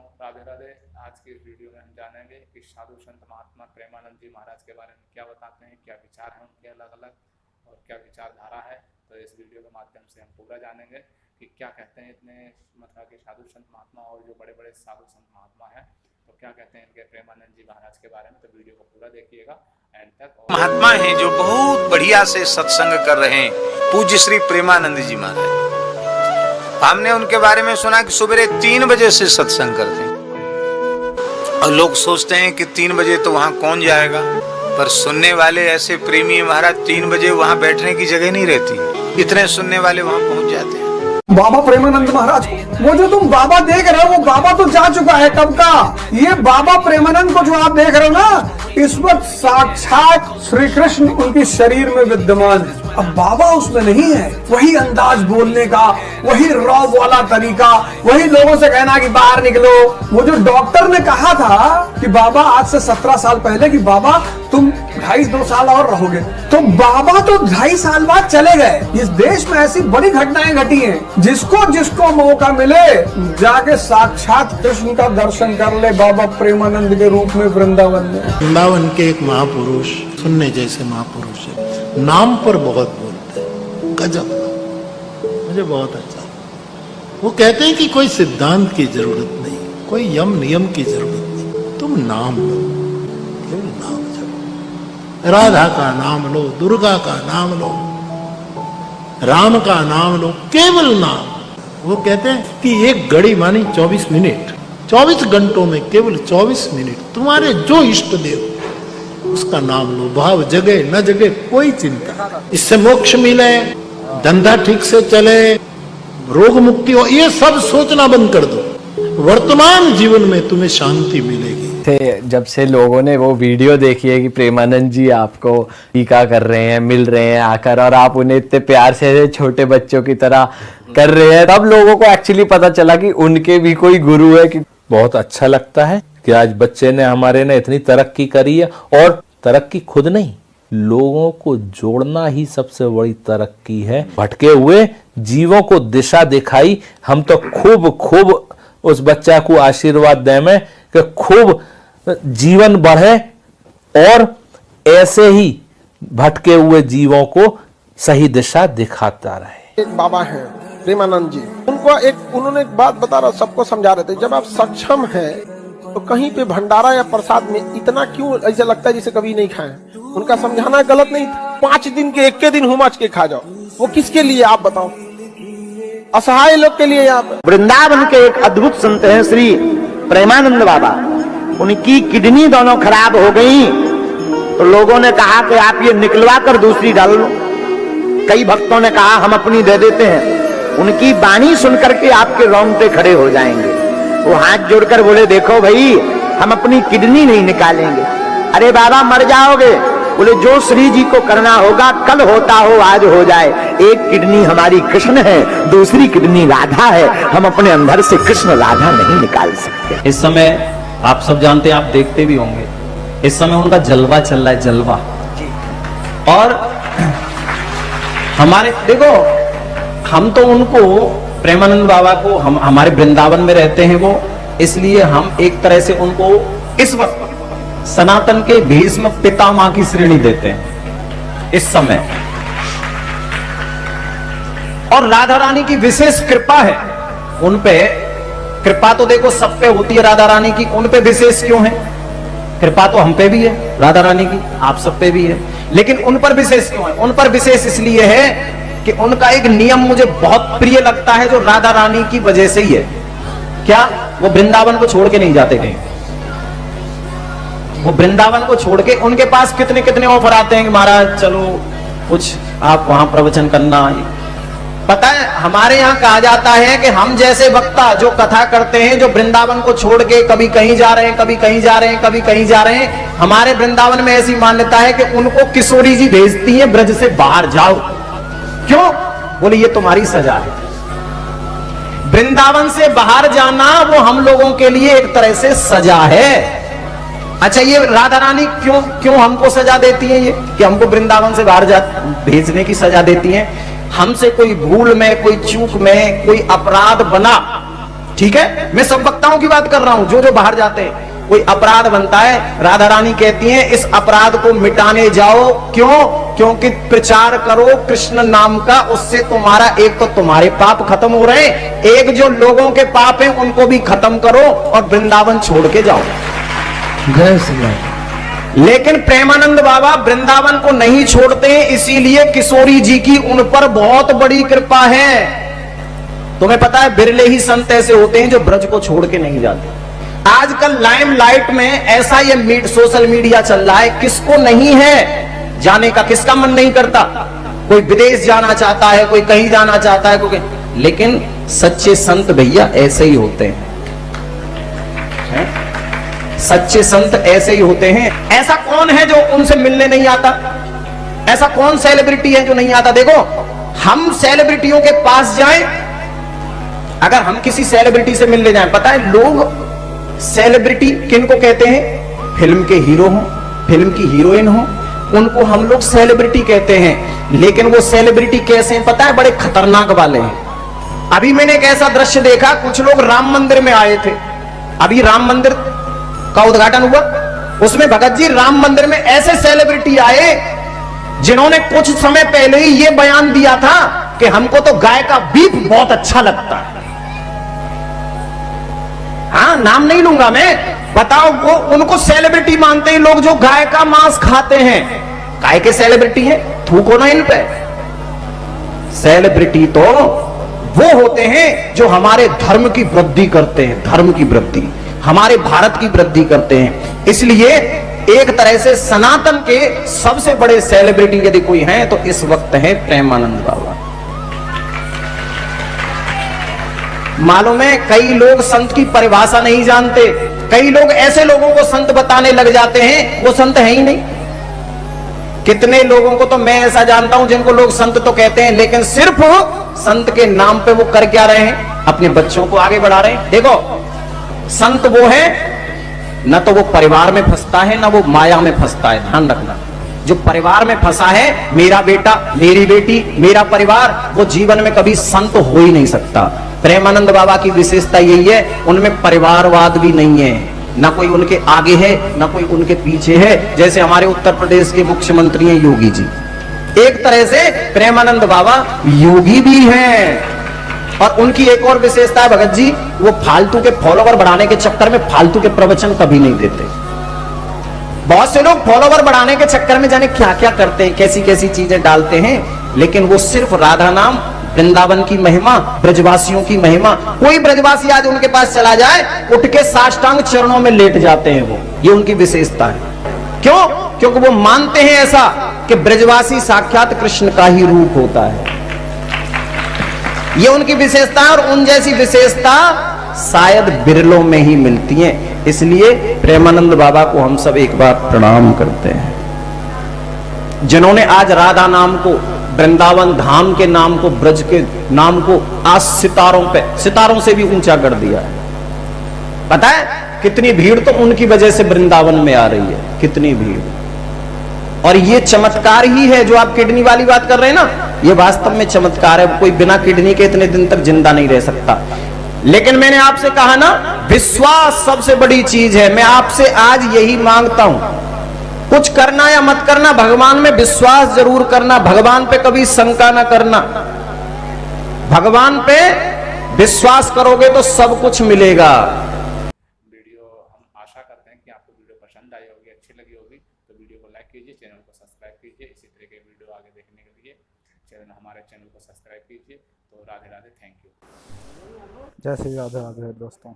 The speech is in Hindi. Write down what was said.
राधे राधे। आज की इस वीडियो में हम जानेंगे कि साधु संत महात्मा प्रेमानंद जी महाराज के बारे में क्या बताते हैं, क्या विचार हैं उनके अलग अलग और क्या विचारधारा है। तो इस वीडियो के माध्यम से हम पूरा जानेंगे कि क्या कहते हैं इतने मतलब कि साधु संत महात्मा और जो बड़े बड़े साधु संत महात्मा हैं तो क्या कहते हैं इनके प्रेमानंद जी महाराज के बारे में। तो वीडियो को पूरा देखिएगा एंड तक। महात्मा हैं जो बहुत बढ़िया से सत्संग कर रहे हैं, पूज्य श्री प्रेमानंद जी महाराज। हमने उनके बारे में सुना कि सुबह 3 बजे से सत्संग करते हैं और लोग सोचते हैं कि 3 बजे तो वहां कौन जाएगा, पर सुनने वाले ऐसे प्रेमी महाराज 3 बजे वहां बैठने की जगह नहीं रहती, इतने सुनने वाले वहां पहुंच जाते हैं। बाबा प्रेमानंद महाराज, वो जो तुम बाबा देख रहे हो वो बाबा तो जा चुका है कब का। ये बाबा प्रेमानंद को जो आप देख रहे हो ना, इस वक्त साक्षात श्री कृष्ण उनके शरीर में विद्यमान है। अब बाबा उसमें नहीं है। वही अंदाज बोलने का, वही रौब वाला तरीका, वही लोगों से कहना कि बाहर निकलो। वो जो डॉक्टर ने कहा था कि बाबा आज से 17 साल पहले कि बाबा तुम 2.5-2 साल और रहोगे, तो बाबा तो 2.5 साल बाद चले गए। इस देश में ऐसी बड़ी घटनाएं घटी हैं, जिसको मौका मिले जाके साक्षात कृष्ण का दर्शन कर ले बाबा प्रेमानंद के रूप में वृंदावन में। वृंदावन के एक महापुरुष, सुनने जैसे महापुरुष है, नाम पर बहुत बोलते हैं, गजब, मुझे बहुत अच्छा। वो कहते हैं कि कोई सिद्धांत की जरूरत नहीं, कोई यम नियम की जरूरत नहीं, तुम नाम लो, केवल नाम जपो। राधा का नाम लो, दुर्गा का नाम लो, राम का नाम लो, केवल नाम। वो कहते हैं कि एक घड़ी मानी 24 मिनट, 24 घंटों में केवल 24 मिनट तुम्हारे जो इष्ट देव उसका नाम लो। भाव जगे न जगे कोई चिंता, इससे मोक्ष मिले, धंधा ठीक से चले, रोग मुक्ति हो, ये सब सोचना बंद कर दो। वर्तमान जीवन में तुम्हें शांति मिलेगी। जब से लोगों ने वो वीडियो देखी है कि प्रेमानंद जी आपको टीका कर रहे हैं, मिल रहे हैं आकर, और आप उन्हें इतने प्यार से छोटे बच्चों की तरह कर रहे हैं, तब लोगों को एक्चुअली पता चला कि उनके भी कोई गुरु है। कि बहुत अच्छा लगता है कि आज बच्चे ने हमारे ने इतनी तरक्की करी है, और तरक्की खुद नहीं, लोगों को जोड़ना ही सबसे बड़ी तरक्की है। भटके हुए जीवों को दिशा दिखाई। हम तो खूब उस बच्चा को आशीर्वाद दें में कि खूब जीवन बढ़े और ऐसे ही भटके हुए जीवों को सही दिशा दिखाता रहे। एक बाबा हैं प्रेमानंद जी, उन्होंने एक बात बता रहा, सबको समझा रहे थे, जब आप सक्षम हैं तो कहीं पे भंडारा या प्रसाद में इतना क्यों ऐसा लगता है जैसे कभी नहीं खाए। उनका समझाना गलत नहीं था। 5 दिन के 1 दिन हुमाच के खा जाओ, वो किसके लिए आप बताओ? असहाय लोग के लिए। यहाँ वृंदावन के एक अद्भुत संत हैं श्री प्रेमानंद बाबा, उनकी किडनी दोनों खराब हो गई, तो लोगों ने कहा कि आप ये निकलवा कर दूसरी डाल लो। कई भक्तों ने कहा हम अपनी दे देते हैं। उनकी वाणी सुनकर के आपके रोंगटे खड़े हो जाएंगे। वो हाथ जोड़कर बोले देखो भाई, हम अपनी किडनी नहीं निकालेंगे। अरे बाबा मर जाओगे। बोले जो श्री जी को करना होगा, कल होता हो आज हो जाए। एक किडनी हमारी कृष्ण है, दूसरी किडनी राधा है, हम अपने अंदर से कृष्ण राधा नहीं निकाल सकते। इस समय आप सब जानते हैं, आप देखते भी होंगे, इस समय उनका जलवा चल रहा है, जलवा। और हमारे देखो, हम तो उनको प्रेमानंद बाबा को हम हमारे वृंदावन में रहते हैं वो, इसलिए हम एक तरह से उनको इस वक्त सनातन के भीष्म पितामह की श्रेणी देते हैं इस समय। और राधा रानी की विशेष कृपा है उन पे। कृपा तो देखो सब पे होती है राधा रानी की, उन पे विशेष क्यों है? कृपा तो हम पे भी है राधा रानी की, आप सब पे भी है, लेकिन उन पर विशेष क्यों है? उन पर विशेष इसलिए है कि उनका एक नियम मुझे बहुत प्रिय लगता है, जो राधा रानी की वजह से ही है। क्या? वो वृंदावन को छोड़ के नहीं जाते कहीं। वो वृंदावन को छोड़ के, उनके पास कितने कितने ऑफर आते हैं कि महाराज चलो कुछ आप वहां प्रवचन करना। पता है हमारे यहाँ कहा जाता है कि हम जैसे वक्ता जो कथा करते हैं, जो वृंदावन को छोड़ के कभी कहीं जा रहे हैं, कभी कहीं जा रहे हैं, कभी कहीं जा रहे हैं, हमारे वृंदावन में ऐसी मान्यता है कि उनको किशोरी जी भेजती है ब्रज से बाहर जाओ। क्यों? बोले ये तुम्हारी सजा है। वृंदावन से बाहर जाना वो हम लोगों के लिए एक तरह से सजा है। अच्छा, ये राधा रानी क्यों हमको सजा देती है? ये कि हमको वृंदावन से बाहर भेजने की सजा देती है। हमसे कोई भूल में, कोई चूक में, कोई अपराध बना, ठीक है, मैं सब वक्ताओं की बात कर रहा हूं, जो जो बाहर जाते हैं। कोई अपराध बनता है, राधा रानी कहती हैं इस अपराध को मिटाने जाओ। क्यों? क्योंकि प्रचार करो कृष्ण नाम का, उससे तुम्हारा एक तो तुम्हारे पाप खत्म हो रहे हैं, एक जो लोगों के पाप हैं उनको भी खत्म करो और वृंदावन छोड़ के जाओ। जय श्री राम। लेकिन प्रेमानंद बाबा वृंदावन को नहीं छोड़ते, इसीलिए किशोरी जी की उन पर बहुत बड़ी कृपा है। तुम्हें पता है बिरले ही संत ऐसे होते हैं जो ब्रज को छोड़ के नहीं जाते। आजकल लाइमलाइट में ऐसा ये सोशल मीडिया चल रहा है, किसको नहीं है जाने का, किसका मन नहीं करता? कोई विदेश जाना चाहता है, कोई कहीं जाना चाहता है, कोई, लेकिन सच्चे संत भैया ऐसे ही होते हैं। सच्चे संत ऐसे ही होते हैं। ऐसा कौन है जो उनसे मिलने नहीं आता? ऐसा कौन सेलिब्रिटी है जो नहीं आता? देखो, हम सेलिब्रिटियों के पास जाएं, अगर हम किसी सेलिब्रिटी से मिलने जाएं, पता है लोग सेलिब्रिटी किनको कहते हैं? फिल्म के हीरो हो, फिल्म की हीरोइन हो, उनको हम लोग सेलिब्रिटी कहते हैं। लेकिन वो सेलिब्रिटी कैसे हैं पता है? बड़े खतरनाक वाले हैं। अभी मैंने एक ऐसा दृश्य देखा, कुछ लोग राम मंदिर में आए थे, अभी राम मंदिर का उद्घाटन हुआ, उसमें भगत जी राम मंदिर में ऐसे सेलिब्रिटी आए जिन्होंने कुछ समय पहले ही ये बयान दिया था कि हमको तो गाय का बीफ बहुत अच्छा लगता है। हाँ, नाम नहीं लूंगा मैं, बताओ वो उनको सेलिब्रिटी मानते हैं लोग जो गाय का मांस खाते हैं। गाय के सेलिब्रिटी हैं, थूको ना इन पे। सेलिब्रिटी तो वो होते हैं जो हमारे धर्म की वृद्धि करते हैं, धर्म की वृद्धि, हमारे भारत की वृद्धि करते हैं। इसलिए एक तरह से सनातन के सबसे बड़े सेलिब्रिटी यदि कोई है तो इस वक्त है प्रेमानंद बाबा। मालूम है कई लोग संत की परिभाषा नहीं जानते, कई लोग ऐसे लोगों को संत बताने लग जाते हैं वो संत है ही नहीं। कितने लोगों को तो मैं ऐसा जानता हूं जिनको लोग संत तो कहते हैं, लेकिन सिर्फ संत के नाम पे वो कर क्या रहे हैं? अपने बच्चों को आगे बढ़ा रहे हैं। देखो, संत वो है न तो वो परिवार में फंसता है न वो माया में फंसता है। ध्यान रखना, जो परिवार में फंसा है, मेरा बेटा, मेरी बेटी, मेरा परिवार, वो जीवन में कभी संत हो ही नहीं सकता। प्रेमानंद बाबा की विशेषता यही है, उनमें परिवारवाद भी नहीं है, ना कोई उनके आगे है ना कोई उनके पीछे है। जैसे हमारे उत्तर प्रदेश के मुख्यमंत्री हैं योगी जी, एक तरह से प्रेमानंद बाबा योगी भी हैं। और उनकी एक और विशेषता है भगत जी, वो फालतू के फॉलोवर बढ़ाने के चक्कर में फालतू के प्रवचन कभी नहीं देते। बहुत से लोग फॉलोवर बढ़ाने के चक्कर में जाने क्या क्या करते हैं, कैसी कैसी चीजें डालते हैं, लेकिन वो सिर्फ राधा नाम, वृंदावन की महिमा, ब्रजवासियों की महिमा। कोई ब्रजवासी आज उनके पास चला जाए, उठ के साष्टांग चरणों में लेट जाते हैं वो, ये उनकी विशेषता है। क्यों? क्योंकि वो मानते हैं ऐसा कि ब्रजवासी साक्षात कृष्ण का ही रूप होता है। ये उनकी विशेषता है, और उन जैसी विशेषता शायद बिरलों में ही मिलती हैं। इसलिए प्रेमानंद बाबा को हम सब एक बार प्रणाम करते हैं, जिन्होंने आज राधा नाम को, वृंदावन धाम के नाम को, ब्रज के नाम को आज सितारों से भी ऊंचा कर दिया है। पता है कितनी भीड़ तो उनकी वजह से वृंदावन में आ रही है, कितनी भीड़। और ये चमत्कार ही है जो आप किडनी वाली बात कर रहे हैं ना, ये वास्तव में चमत्कार है। कोई बिना किडनी के इतने दिन तक जिंदा नहीं रह सकता। लेकिन मैंने आपसे कहा ना, विश्वास सबसे बड़ी चीज है। मैं आपसे आज यही मांगता हूं, कुछ करना या मत करना, भगवान में विश्वास जरूर करना, भगवान पे कभी शंका ना करना। भगवान पे विश्वास करोगे तो सब कुछ मिलेगा। वीडियो हम आशा करते हैं कि आपको वीडियो पसंद आई होगी, अच्छी लगी होगी, तो वीडियो को लाइक कीजिए, चैनल को सब्सक्राइब कीजिए। इसी तरह के वीडियो आगे देखने के लिए हमारे चैनल को सब्सक्राइब कीजिए। तो राधे राधे, थैंक यू। जय श्री राधे राधे दोस्तों।